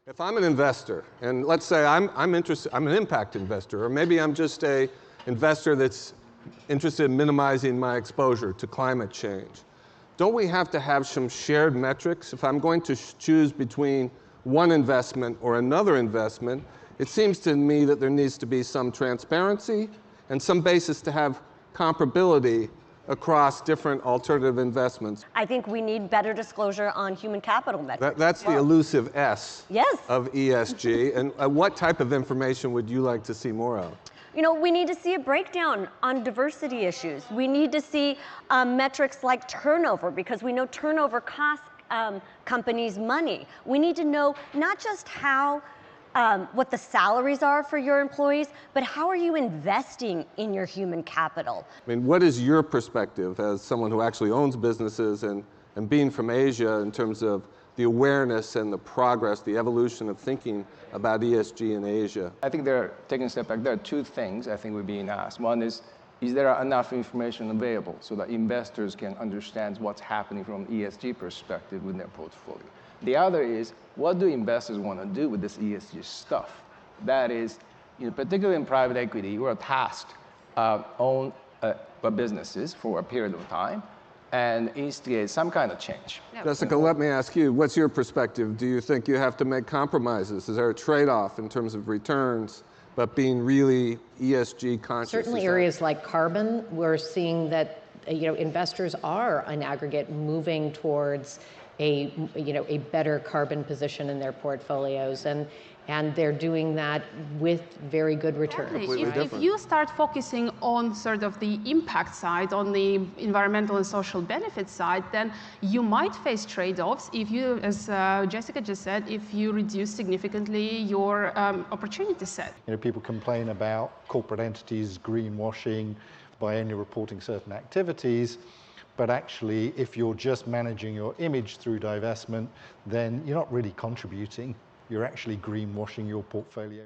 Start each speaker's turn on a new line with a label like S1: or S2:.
S1: If I'm an investor, and let's say I'm an impact investor, or maybe I'm just an investor that's interested in minimizing my exposure to climate change, don't we have to have some shared metrics? If I'm going to choose between one investment or another investment, it seems to me that there needs to be some transparency and some basis to have comparability across different alternative investments.
S2: I think we need better disclosure on human capital metrics.
S1: That's the elusive S
S2: yes.
S1: of ESG. And what type of information would you like to see more of?
S2: You know, we need to see a breakdown on diversity issues. We need to see metrics like turnover, because we know turnover costs companies money. We need to know not just how what the salaries are for your employees, but how are you investing in your human capital?
S1: I mean, what is your perspective as someone who actually owns businesses and being from Asia in terms of the awareness and the progress, the evolution of thinking about ESG in Asia?
S3: I think taking a step back, there are two things I think we're being asked. One is there enough information available so that investors can understand what's happening from an ESG perspective with their portfolio? The other is, what do investors want to do with this ESG stuff? That is, particularly in private equity, we're tasked own businesses for a period of time and instigate some kind of change.
S2: Yeah.
S1: Jessica, let me ask you, what's your perspective? Do you think you have to make compromises? Is there a trade-off in terms of returns, but being really ESG conscious?
S4: Certainly areas like carbon, we're seeing that investors are, in aggregate, moving towards a better carbon position in their portfolios, and they're doing that with very good returns.
S5: If you start focusing on sort of the impact side, on the environmental and social benefit side, then you might face trade-offs if you, as Jessica just said, if you reduce significantly your opportunity set.
S6: People complain about corporate entities greenwashing by only reporting certain activities. But actually, if you're just managing your image through divestment, then you're not really contributing. You're actually greenwashing your portfolio.